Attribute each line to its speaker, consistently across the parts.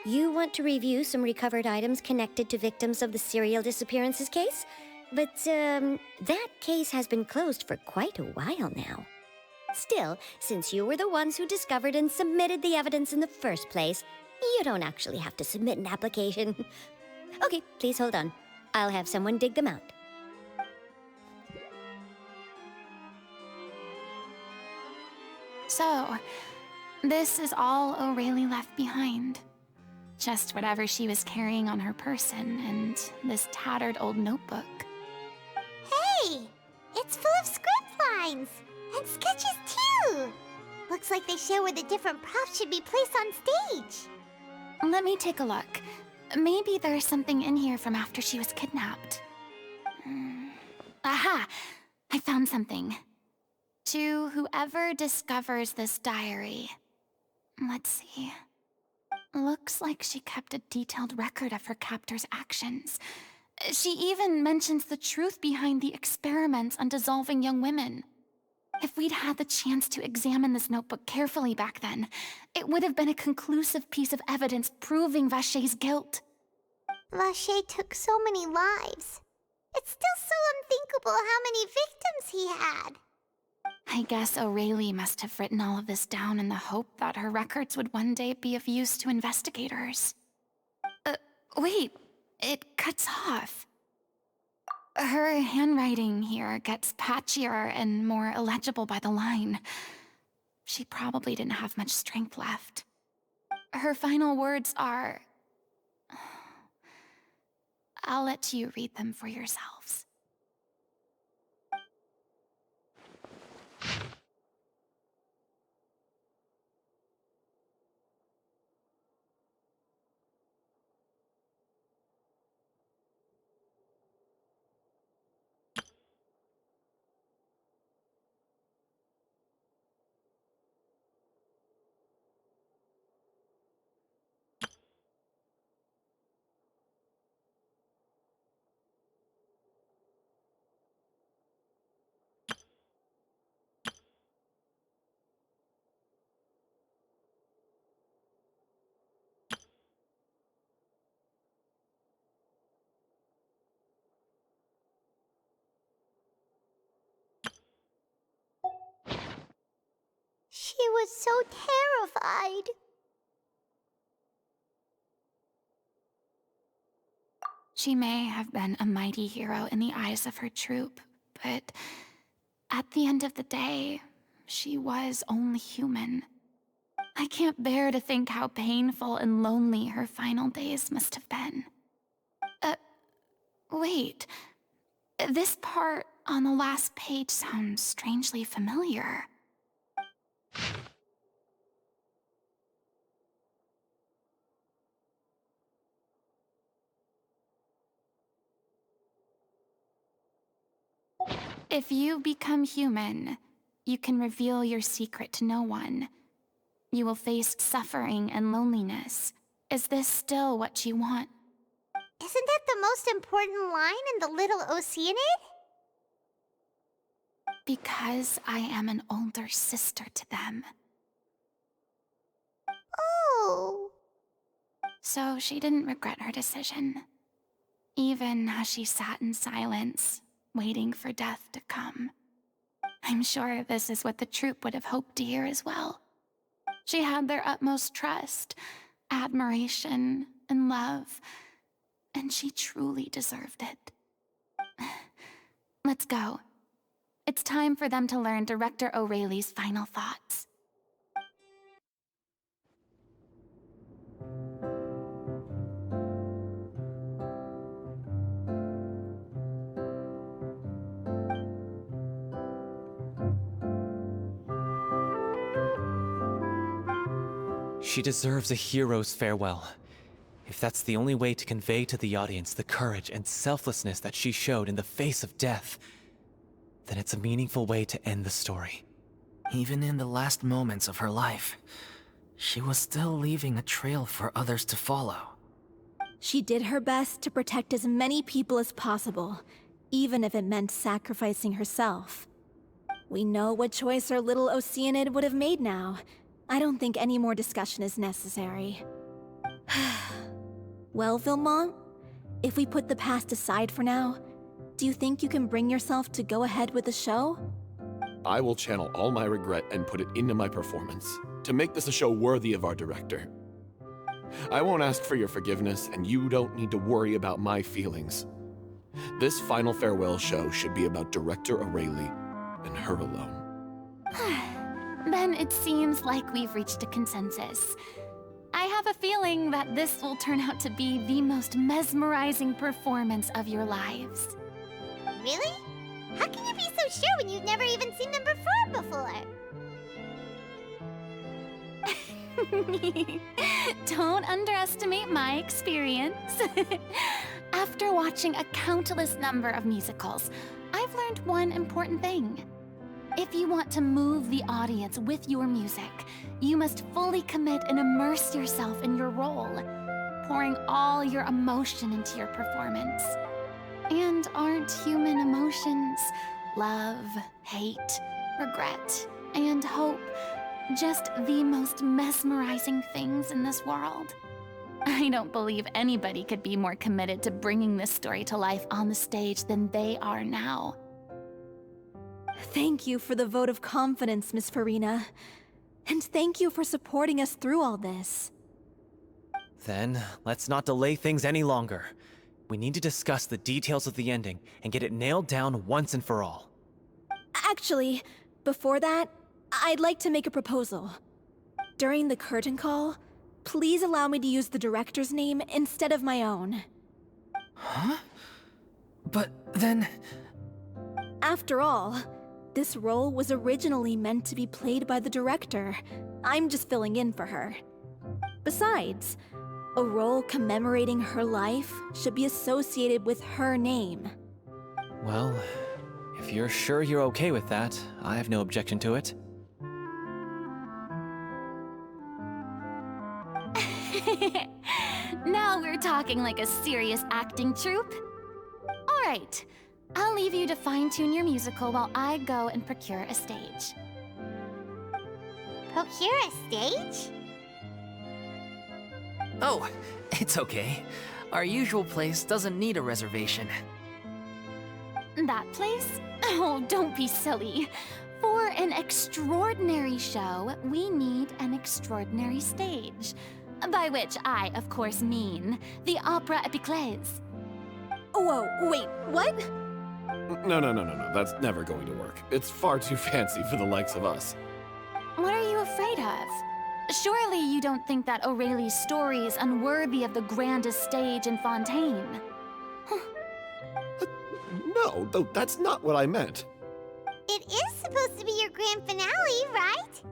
Speaker 1: You want to review some recovered items connected to victims of the serial disappearances case? But, that case has been closed for quite a while now. Still, since you were the ones who discovered and submitted the evidence in the first place, you don't actually have to submit an application. Okay, please hold on. I'll have someone dig them out.
Speaker 2: So, this is all O'Reilly left behind. Just whatever she was carrying on her person and this tattered old notebook.
Speaker 3: Hey! It's full of script lines! And sketches too! Looks like they show where the different props should be placed on stage.
Speaker 2: Let me take a look. Maybe there's something in here from after she was kidnapped. Aha! I found something. To whoever discovers this diary. Let's see. Looks like she kept a detailed record of her captor's actions. She even mentions the truth behind the experiments on dissolving young women. If we'd had the chance to examine this notebook carefully back then, it would have been a conclusive piece of evidence proving Vacher's guilt.
Speaker 3: Vacher took so many lives. It's still so unthinkable how many victims he had.
Speaker 2: I guess O'Reilly must have written all of this down in the hope that her records would one day be of use to investigators. Wait, it cuts off. Her handwriting here gets patchier and more illegible by the line. She probably didn't have much strength left. Her final words are... I'll let you read them for yourselves.
Speaker 3: She was so terrified.
Speaker 2: She may have been a mighty hero in the eyes of her troop, but at the end of the day, she was only human. I can't bear to think how painful and lonely her final days must have been. Wait. This part on the last page sounds strangely familiar. If you become human, you can reveal your secret to no one. You will face suffering and loneliness. Is this still what you want?
Speaker 3: Isn't that the most important line in the Little Oceanid?
Speaker 2: Because I am an older sister to them.
Speaker 3: Oh.
Speaker 2: So she didn't regret her decision. Even as she sat in silence, waiting for death to come. I'm sure this is what the troupe would have hoped to hear as well. She had their utmost trust, admiration, and love, and she truly deserved it. Let's go. It's time for them to learn Director O'Reilly's final thoughts.
Speaker 4: She deserves a hero's farewell. If that's the only way to convey to the audience the courage and selflessness that she showed in the face of death, then it's a meaningful way to end the story.
Speaker 5: Even in the last moments of her life, she was still leaving a trail for others to follow.
Speaker 6: She did her best to protect as many people as possible, even if it meant sacrificing herself. We know what choice our little Oceanid would have made now. I don't think any more discussion is necessary. Well, Vilmont, if we put the past aside for now, do you think you can bring yourself to go ahead with the show?
Speaker 7: I will channel all my regret and put it into my performance, to make this a show worthy of our director. I won't ask for your forgiveness, and you don't need to worry about my feelings. This final farewell show should be about Director Aurelie and her alone.
Speaker 2: Then it seems like we've reached a consensus. I have a feeling that this will turn out to be the most mesmerizing performance of your lives.
Speaker 3: Really? How can you be so sure when you've never even seen them perform before?
Speaker 2: Don't underestimate my experience. After watching a countless number of musicals, I've learned one important thing. If you want to move the audience with your music, you must fully commit and immerse yourself in your role, pouring all your emotion into your performance. And aren't human emotions, love, hate, regret, and hope, just the most mesmerizing things in this world? I don't believe anybody could be more committed to bringing this story to life on the stage than they are now.
Speaker 6: Thank you for the vote of confidence, Miss Farina. And thank you for supporting us through all this.
Speaker 4: Then, let's not delay things any longer. We need to discuss the details of the ending and get it nailed down once and for all.
Speaker 6: Actually, before that, I'd like to make a proposal. During the curtain call, please allow me to use the director's name instead of my own.
Speaker 5: Huh? But then...
Speaker 6: After all, this role was originally meant to be played by the director. I'm just filling in for her. Besides, a role commemorating her life should be associated with her name.
Speaker 4: Well, if you're sure you're okay with that, I have no objection to it.
Speaker 2: Now we're talking like a serious acting troupe. All right, I'll leave you to fine-tune your musical while I go and procure a stage.
Speaker 3: Procure a stage?
Speaker 5: Oh, it's okay. Our usual place doesn't need a reservation.
Speaker 2: That place? Oh, don't be silly. For an extraordinary show, we need an extraordinary stage. By which I, of course, mean the Opera Epiclese.
Speaker 6: Whoa, wait, what?
Speaker 7: No. That's never going to work. It's far too fancy for the likes of us.
Speaker 2: What are you afraid of? Surely you don't think that Aurelie's story is unworthy of the grandest stage in Fontaine.
Speaker 7: No, though that's not what I meant.
Speaker 3: It is supposed to be your grand finale, right?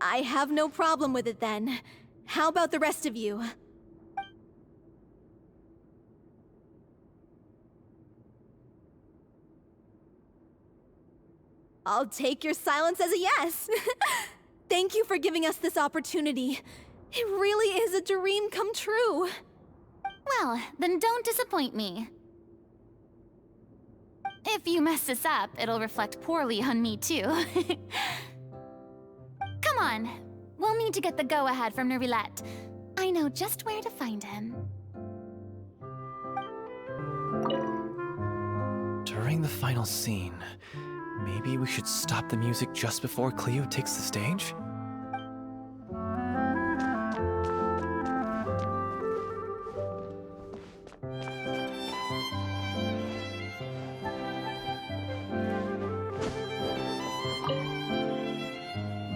Speaker 6: I have no problem with it then. How about the rest of you? I'll take your silence as a yes. Thank you for giving us this opportunity. It really is a dream come true.
Speaker 2: Well, then don't disappoint me. If you mess this up, it'll reflect poorly on me too. Come on, we'll need to get the go-ahead from Nerilette. I know just where to find him.
Speaker 4: During the final scene, maybe we should stop the music just before Cleo takes the stage?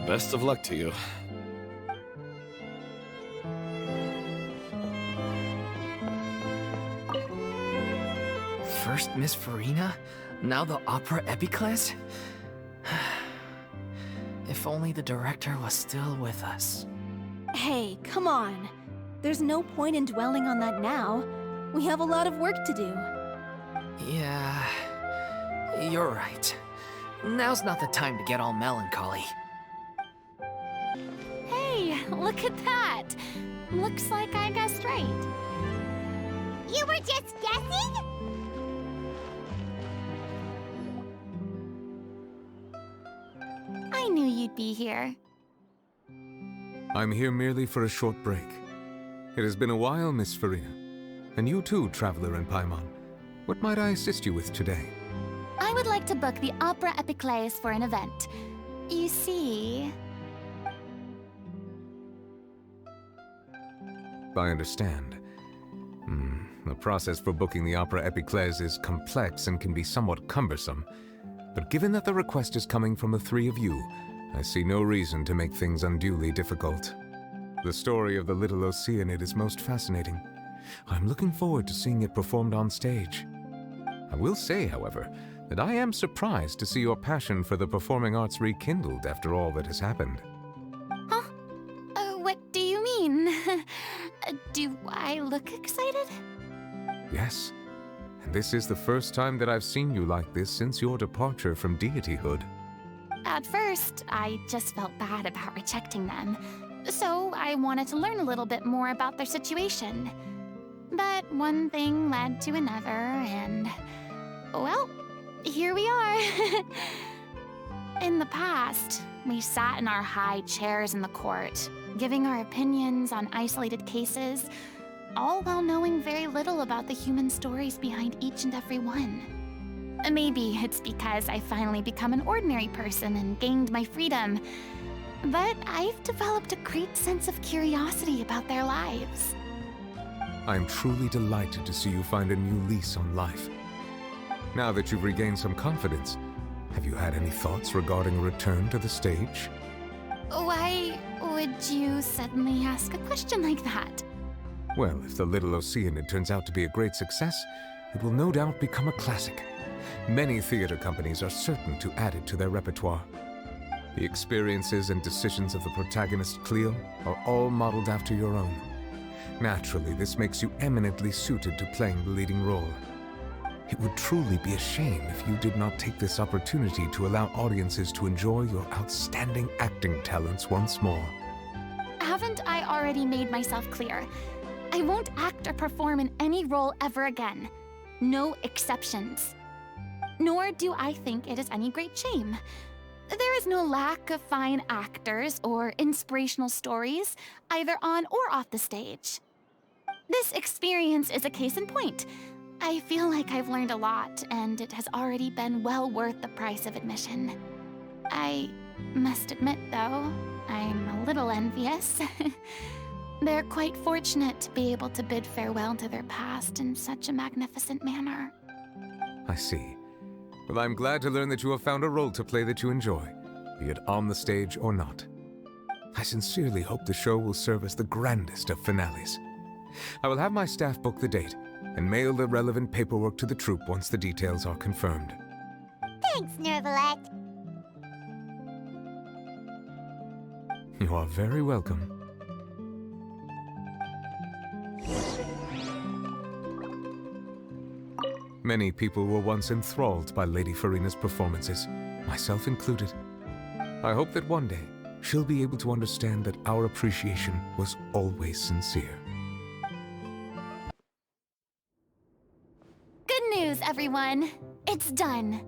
Speaker 7: Best of luck to you.
Speaker 5: First Miss Farina, now the Opera Epiclese? If only the director was still with us.
Speaker 6: Hey, come on. There's no point in dwelling on that now. We have a lot of work to do.
Speaker 5: Yeah, you're right. Now's not the time to get all melancholy.
Speaker 2: Hey, look at that! Looks like I guessed right.
Speaker 3: You were just guessing?
Speaker 2: I knew you'd be here.
Speaker 8: I'm here merely for a short break. It has been a while, Miss Farina. And you too, Traveler in Paimon. What might I assist you with today?
Speaker 2: I would like to book the Opera Epiclese for an event. You see...
Speaker 8: I understand. The process for booking the Opera Epiclese is complex and can be somewhat cumbersome. But given that the request is coming from the three of you, I see no reason to make things unduly difficult. The story of the Little Oceanid is most fascinating. I'm looking forward to seeing it performed on stage. I will say, however, that I am surprised to see your passion for the performing arts rekindled after all that has happened.
Speaker 2: Huh? What do you mean? Do I look excited?
Speaker 8: Yes, and this is the first time that I've seen you like this since your departure from deityhood.
Speaker 2: At first, I just felt bad about rejecting them, so I wanted to learn a little bit more about their situation. But one thing led to another, and... well, here we are. In the past, we sat in our high chairs in the court, giving our opinions on isolated cases, all while knowing very little about the human stories behind each and every one. Maybe it's because I finally become an ordinary person and gained my freedom, but I've developed a great sense of curiosity about their lives.
Speaker 8: I'm truly delighted to see you find a new lease on life. Now that you've regained some confidence, have you had any thoughts regarding a return to the stage?
Speaker 2: Why would you suddenly ask a question like that?
Speaker 8: Well, if the Little Oceanid turns out to be a great success, it will no doubt become a classic. Many theater companies are certain to add it to their repertoire. The experiences and decisions of the protagonist, Cleo, are all modeled after your own. Naturally, this makes you eminently suited to playing the leading role. It would truly be a shame if you did not take this opportunity to allow audiences to enjoy your outstanding acting talents once more.
Speaker 2: Haven't I already made myself clear? I won't act or perform in any role ever again. No exceptions. Nor do I think it is any great shame. There is no lack of fine actors or inspirational stories, either on or off the stage. This experience is a case in point. I feel like I've learned a lot, and it has already been well worth the price of admission. I must admit, though, I'm a little envious. They're quite fortunate to be able to bid farewell to their past in such a magnificent manner.
Speaker 8: I see. Well, I'm glad to learn that you have found a role to play that you enjoy, be it on the stage or not. I sincerely hope the show will serve as the grandest of finales. I will have my staff book the date and mail the relevant paperwork to the troupe once the details are confirmed.
Speaker 3: Thanks, Nervalette.
Speaker 8: You are very welcome. Many people were once enthralled by Lady Farina's performances, myself included. I hope that one day she'll be able to understand that our appreciation was always sincere.
Speaker 2: Good news, everyone! It's done.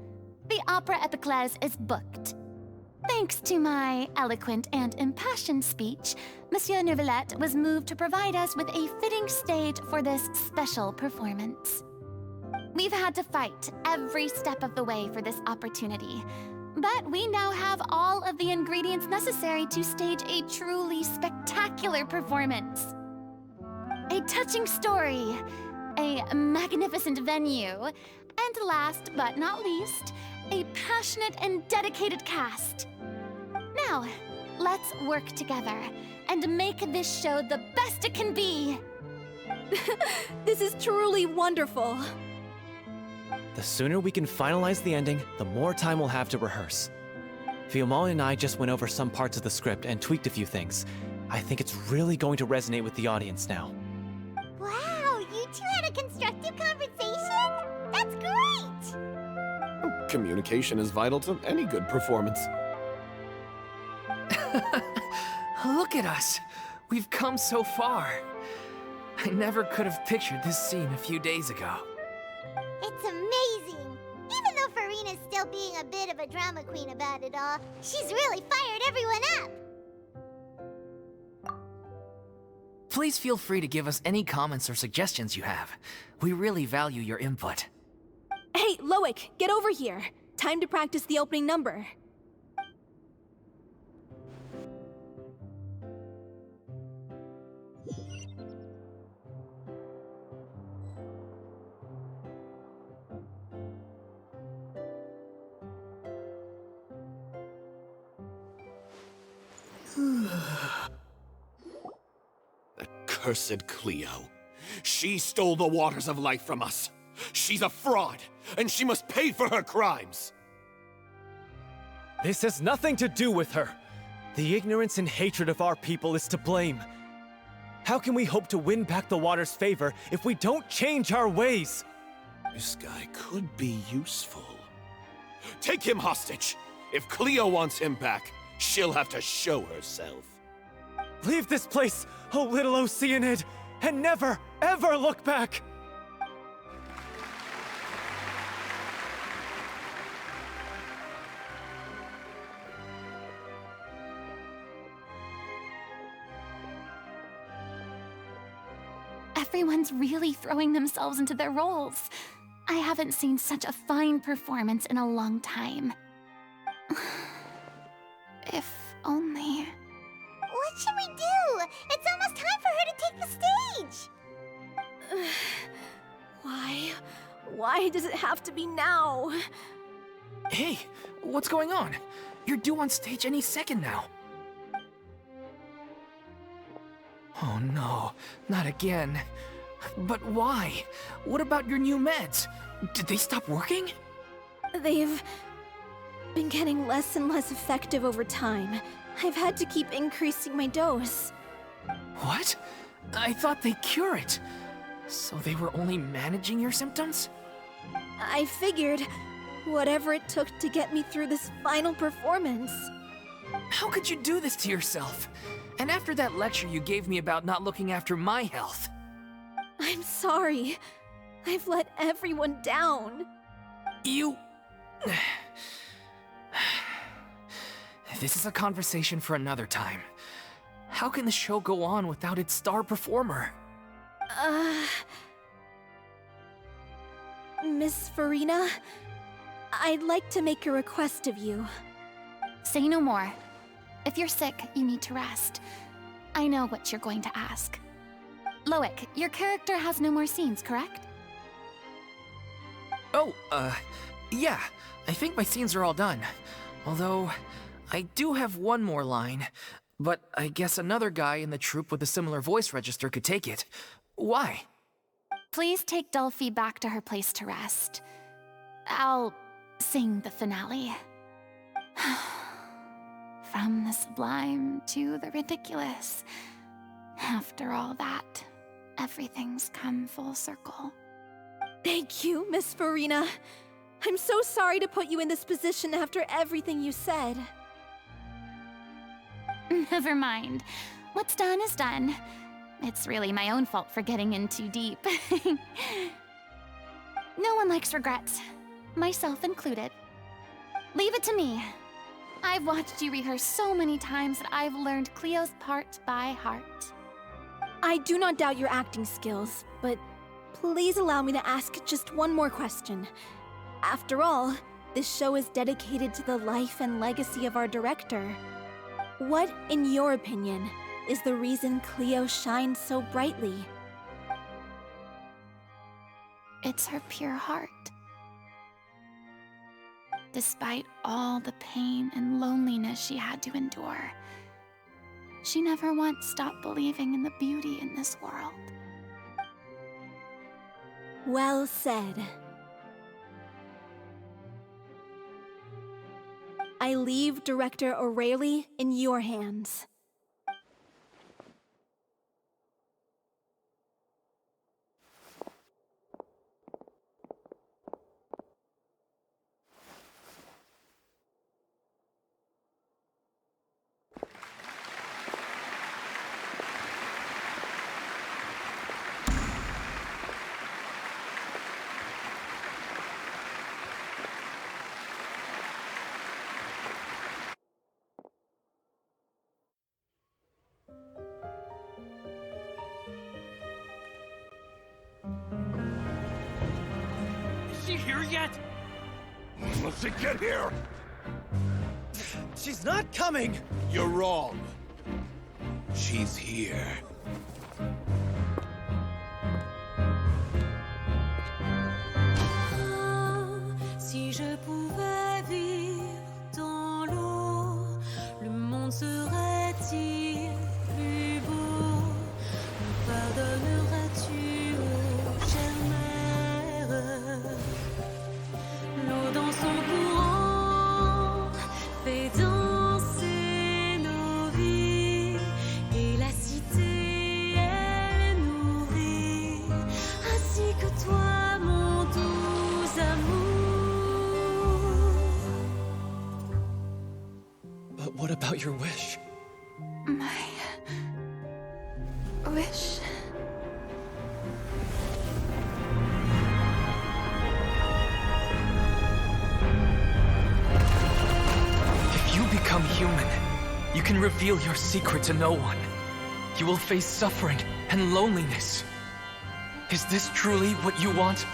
Speaker 2: The Opera Epiclese is booked. Thanks to my eloquent and impassioned speech, Monsieur Neuvillette was moved to provide us with a fitting stage for this special performance. We've had to fight every step of the way for this opportunity, but we now have all of the ingredients necessary to stage a truly spectacular performance. A touching story, a magnificent venue, and last but not least, a passionate and dedicated cast. Now, let's work together and make this show the best it can be.
Speaker 6: This is truly wonderful.
Speaker 4: The sooner we can finalize the ending, the more time we'll have to rehearse. Fiumol and I just went over some parts of the script and tweaked a few things. I think it's really going to resonate with the audience now.
Speaker 3: Wow, you two had a constructive conversation? That's great!
Speaker 7: Communication is vital to any good performance.
Speaker 5: Look at us! We've come so far. I never could have pictured this scene a few days ago.
Speaker 3: It's amazing! Even though Farina's still being a bit of a drama queen about it all, she's really fired everyone up!
Speaker 5: Please feel free to give us any comments or suggestions you have. We really value your input.
Speaker 6: Hey, Loic, get over here. Time to practice the opening number.
Speaker 7: Cursed Cleo. She stole the waters of life from us. She's a fraud, and she must pay for her crimes.
Speaker 4: This has nothing to do with her. The ignorance and hatred of our people is to blame. How can we hope to win back the water's favor if we don't change our ways?
Speaker 7: This guy could be useful. Take him hostage. If Cleo wants him back, she'll have to show herself.
Speaker 4: Leave this place, O little Oceanid, and never, ever look back!
Speaker 2: Everyone's really throwing themselves into their roles. I haven't seen such a fine performance in a long time. If only...
Speaker 3: What should we do? It's almost time for her to take the stage!
Speaker 6: Why? Why does it have to be now?
Speaker 5: Hey, what's going on? You're due on stage any second now. Oh no, not again. But why? What about your new meds? Did they stop working?
Speaker 6: They've been getting less and less effective over time. I've had to keep increasing my dose.
Speaker 5: What? I thought they cure it. So they were only managing your symptoms?
Speaker 6: I figured whatever it took to get me through this final performance.
Speaker 5: How could you do this to yourself? And after that lecture you gave me about not looking after my health.
Speaker 6: I'm sorry. I've let everyone down.
Speaker 5: You... This is a conversation for another time. How can the show go on without its star performer?
Speaker 6: Miss Farina, I'd like to make a request of you.
Speaker 2: Say no more. If you're sick, you need to rest. I know what you're going to ask. Loic, your character has no more scenes, correct?
Speaker 5: Oh, yeah. I think my scenes are all done. Although, I do have one more line. But I guess another guy in the troupe with a similar voice register could take it. Why?
Speaker 2: Please take Delphi back to her place to rest. I'll sing the finale. From the sublime to the ridiculous. After all that, everything's come full circle.
Speaker 6: Thank you, Miss Farina. I'm so sorry to put you in this position after everything you said.
Speaker 2: Never mind. What's done is done. It's really my own fault for getting in too deep. No one likes regrets, myself included. Leave it to me. I've watched you rehearse so many times that I've learned Cleo's part by heart.
Speaker 6: I do not doubt your acting skills, but please allow me to ask just one more question. After all, this show is dedicated to the life and legacy of our director. What, in your opinion, is the reason Cleo shines so brightly?
Speaker 2: It's her pure heart. Despite all the pain and loneliness she had to endure, she never once stopped believing in the beauty in this world.
Speaker 6: Well said. I leave Director O'Reilly in your hands.
Speaker 9: here yet? Let's get here!
Speaker 4: She's not coming!
Speaker 9: You're wrong. She's here.
Speaker 10: Si je pouvais vivre dans l'eau, le monde serait-il plus beau? Me pardonneras-tu, ô chère mère? L'eau dans son courant fait danser nos vies, et la cité elle nourrit, ainsi que toi, mon doux amour.
Speaker 4: But what about your wish?
Speaker 2: My wish.
Speaker 5: If you become human, you can reveal your secret to no one. You will face suffering and loneliness. Is this truly what you want?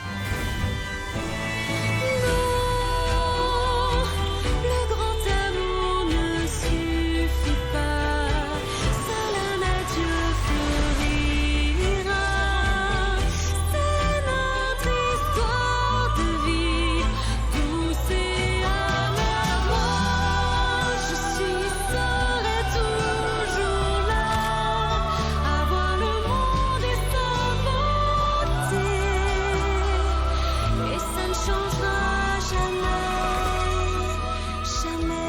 Speaker 10: Le grand amour ne suffit pas, seul un adieu fleurira. C'est notre histoire de vie, douce et amère. Moi, je serai toujours là, à voir le monde et sa beauté. Et ça ne changera jamais, jamais.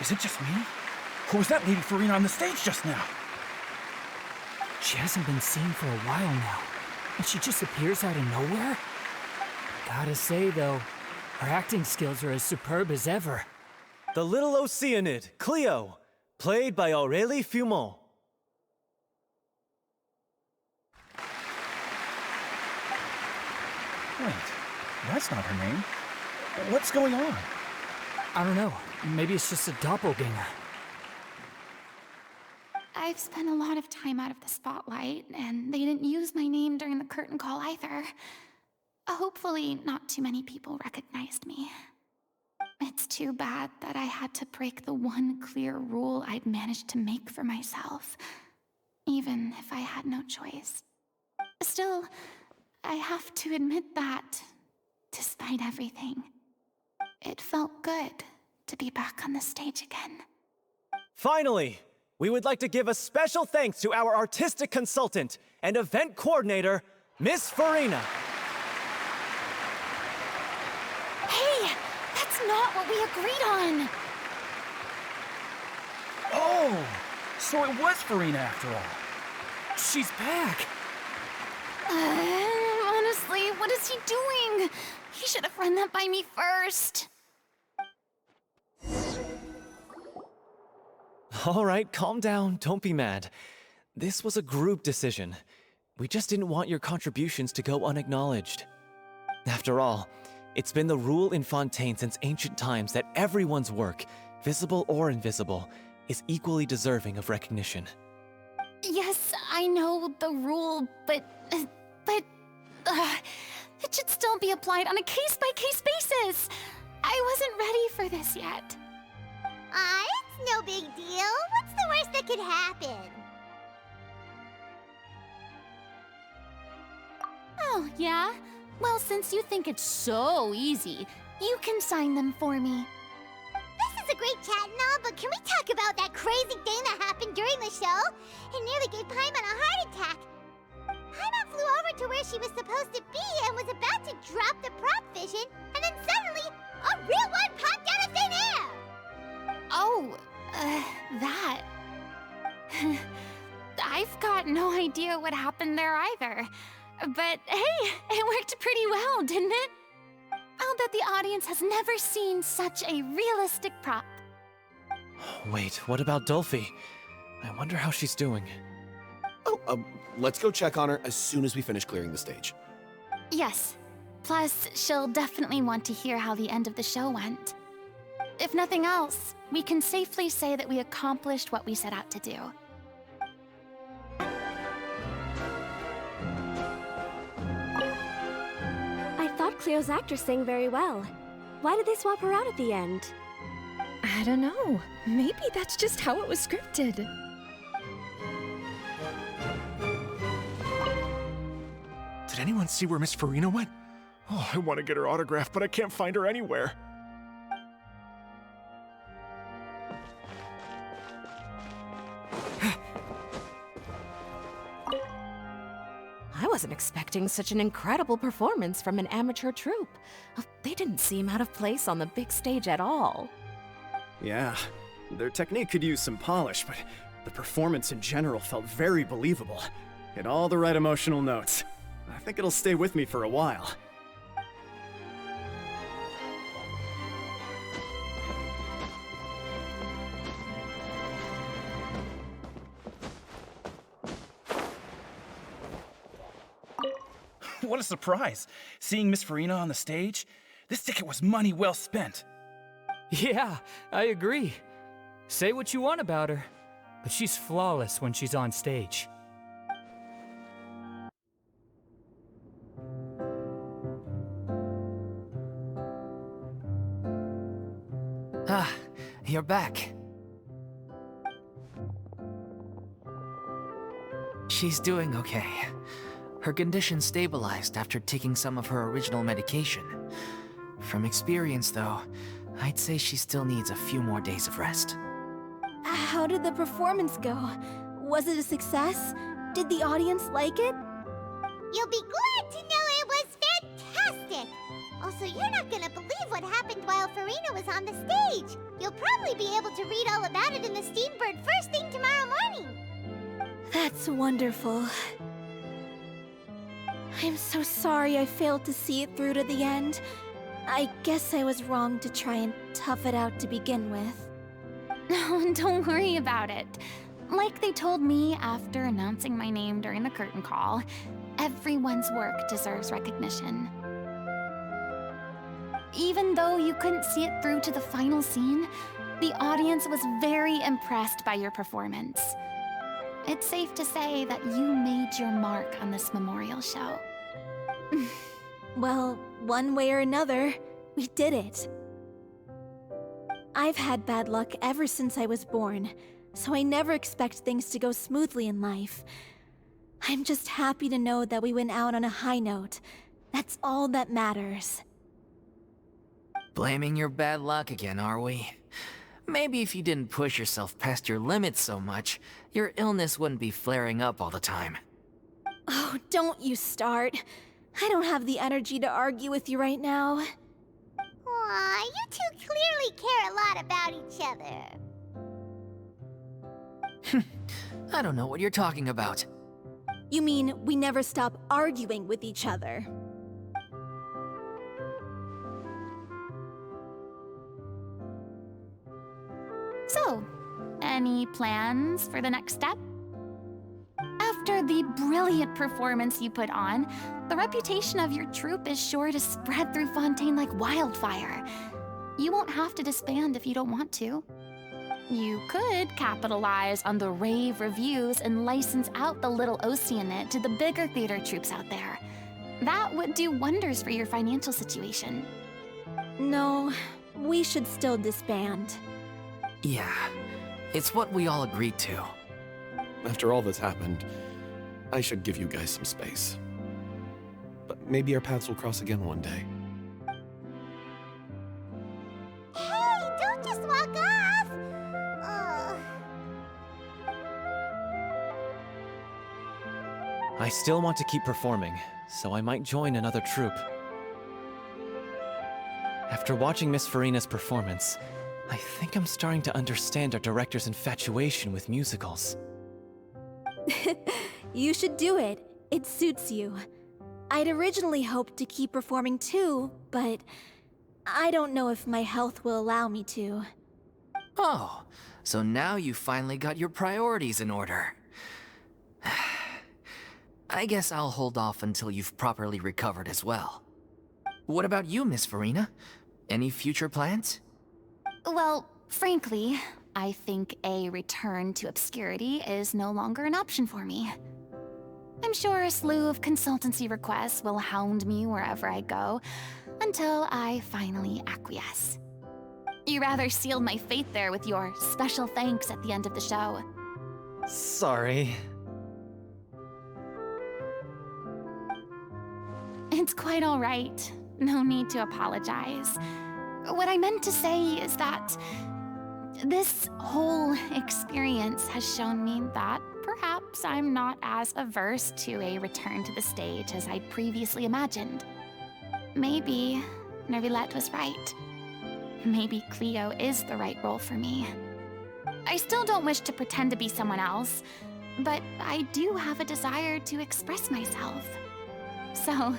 Speaker 9: Is it just me? Or was that Lady Farina on the stage just now?
Speaker 11: She hasn't been seen for a while now, and she just appears out of nowhere? Gotta say, though, her acting skills are as superb as ever.
Speaker 4: The little Oceanid, Cleo, played by Aurélie Fumont.
Speaker 9: Wait, that's not her name. What's going on?
Speaker 11: I don't know, maybe it's just a doppelganger.
Speaker 2: I've spent a lot of time out of the spotlight, and they didn't use my name during the curtain call either. Hopefully, not too many people recognized me. It's too bad that I had to break the one clear rule I'd managed to make for myself, even if I had no choice. Still, I have to admit that, despite everything, it felt good to be back on the stage again.
Speaker 4: Finally, we would like to give a special thanks to our artistic consultant and event coordinator, Miss Farina.
Speaker 2: Hey, that's not what we agreed on!
Speaker 9: Oh, so it was Farina after all. She's back.
Speaker 2: Honestly, what is he doing? He should have run that by me first.
Speaker 4: All right, calm down, don't be mad. This was a group decision. We just didn't want your contributions to go unacknowledged. After all, it's been the rule in Fontaine since ancient times that everyone's work, visible or invisible, is equally deserving of recognition.
Speaker 2: Yes, I know the rule, but it should still be applied on a case-by-case basis. I wasn't ready for this yet.
Speaker 3: It's no big deal. What's the worst that could happen?
Speaker 2: Oh, yeah? Well, since you think it's so easy, you can sign them for me.
Speaker 3: This is a great chat and all, but can we talk about that crazy thing that happened during the show? It nearly gave Paimon a heart attack. Paimon flew over to where she was supposed to be and was about to drop the prop vision, and then suddenly, a real one popped out of thin air!
Speaker 2: Oh, that. I've got no idea what happened there either. But hey, it worked pretty well, didn't it? I'll bet the audience has never seen such a realistic prop.
Speaker 4: Wait, what about Dolphy? I wonder how she's doing.
Speaker 7: Oh, let's go check on her as soon as we finish clearing the stage.
Speaker 2: Yes. Plus, she'll definitely want to hear how the end of the show went. If nothing else, we can safely say that we accomplished what we set out to do.
Speaker 12: I thought Cleo's actor sang very well. Why did they swap her out at the end?
Speaker 13: I don't know. Maybe that's just how it was scripted.
Speaker 14: Did anyone see where Miss Farina went? Oh, I want to get her autograph, but I can't find her anywhere.
Speaker 13: I wasn't expecting such an incredible performance from an amateur troupe. They didn't seem out of place on the big stage at all.
Speaker 15: Yeah, their technique could use some polish, but the performance in general felt very believable. Hit all the right emotional notes. I think it'll stay with me for a while.
Speaker 9: What a surprise! Seeing Miss Farina on the stage? This ticket was money well spent.
Speaker 11: Yeah, I agree. Say what you want about her, but she's flawless when she's on stage.
Speaker 5: Ah, you're back. She's doing okay. Her condition stabilized after taking some of her original medication. From experience, though, I'd say she still needs a few more days of rest.
Speaker 6: How did the performance go? Was it a success? Did the audience like it?
Speaker 3: You'll be glad to know it was fantastic! Also, you're not gonna believe what happened while Farina was on the stage. You'll probably be able to read all about it in the Steambird first thing tomorrow morning.
Speaker 6: That's wonderful. I'm so sorry I failed to see it through to the end. I guess I was wrong to try and tough it out to begin with.
Speaker 2: No, don't worry about it. Like they told me after announcing my name during the curtain call, everyone's work deserves recognition. Even though you couldn't see it through to the final scene, the audience was very impressed by your performance. It's safe to say that you made your mark on this memorial show.
Speaker 6: Well, one way or another, we did it. I've had bad luck ever since I was born, so I never expect things to go smoothly in life. I'm just happy to know that we went out on a high note. That's all that matters.
Speaker 5: Blaming your bad luck again, are we? Maybe if you didn't push yourself past your limits so much, your illness wouldn't be flaring up all the time.
Speaker 6: Oh, don't you start. I don't have the energy to argue with you right now.
Speaker 3: Aw, you two clearly care a lot about each other.
Speaker 5: I don't know what you're talking about.
Speaker 6: You mean we never stop arguing with each other?
Speaker 2: So, any plans for the next step? After the brilliant performance you put on, the reputation of your troupe is sure to spread through Fontaine like wildfire. You won't have to disband if you don't want to. You could capitalize on the rave reviews and license out the Little Oceanid to the bigger theater troupes out there. That would do wonders for your financial situation.
Speaker 6: No, we should still disband.
Speaker 5: Yeah, it's what we all agreed to.
Speaker 7: After all that's happened, I should give you guys some space. But maybe our paths will cross again one day.
Speaker 3: Hey, don't just walk off!
Speaker 4: I still want to keep performing, so I might join another troupe. After watching Miss Farina's performance, I think I'm starting to understand our director's infatuation with musicals.
Speaker 6: You should do it. It suits you. I'd originally hoped to keep performing too, but I don't know if my health will allow me to.
Speaker 5: Oh, so now you finally got your priorities in order. I guess I'll hold off until you've properly recovered as well. What about you, Miss Farina? Any future plans?
Speaker 2: Well, frankly, I think a return to obscurity is no longer an option for me. I'm sure a slew of consultancy requests will hound me wherever I go, until I finally acquiesce. You rather sealed my fate there with your special thanks at the end of the show.
Speaker 4: Sorry.
Speaker 2: It's quite all right. No need to apologize. What I meant to say is that this whole experience has shown me that perhaps I'm not as averse to a return to the stage as I'd previously imagined. Maybe Nervillette was right. Maybe Cleo is the right role for me. I still don't wish to pretend to be someone else, but I do have a desire to express myself. So,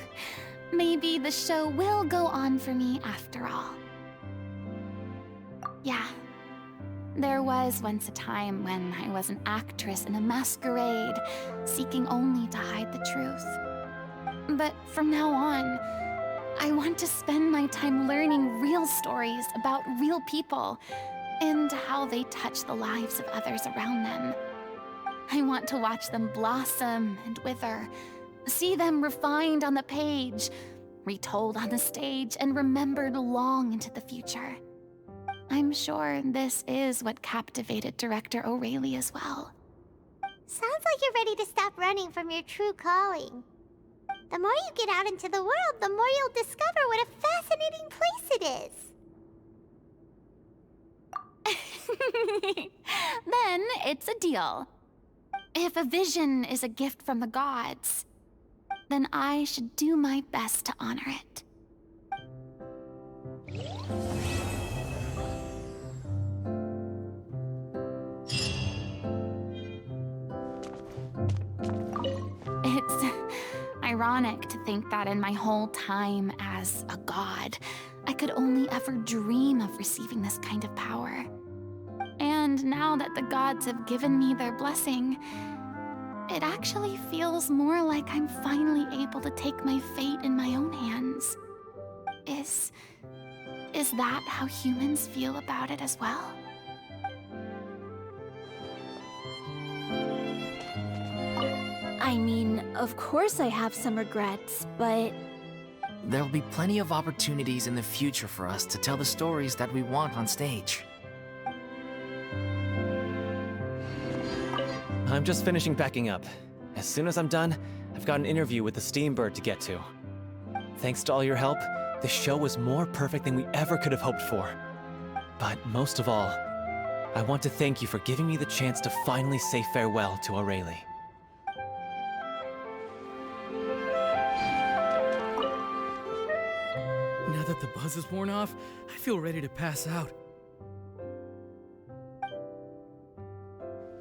Speaker 2: maybe the show will go on for me after all. Yeah. There was once a time when I was an actress in a masquerade, seeking only to hide the truth. But from now on, I want to spend my time learning real stories about real people and how they touch the lives of others around them. I want to watch them blossom and wither, see them refined on the page, retold on the stage, and remembered long into the future. I'm sure this is what captivated director O'Reilly as well.
Speaker 3: Sounds like you're ready to stop running from your true calling. The more you get out into the world, the more you'll discover what a fascinating place it is.
Speaker 2: Then it's a deal. If a vision is a gift from the gods, then I should do my best to honor it. It's ironic to think that in my whole time as a god, I could only ever dream of receiving this kind of power. And now that the gods have given me their blessing, it actually feels more like I'm finally able to take my fate in my own hands. Is that how humans feel about it as well?
Speaker 6: I mean, of course I have some regrets, but
Speaker 5: There'll be plenty of opportunities in the future for us to tell the stories that we want on stage.
Speaker 4: I'm just finishing packing up. As soon as I'm done, I've got an interview with the Steambird to get to. Thanks to all your help, the show was more perfect than we ever could have hoped for. But most of all, I want to thank you for giving me the chance to finally say farewell to O'Reilly.
Speaker 16: Now that the buzz is worn off, I feel ready to pass out.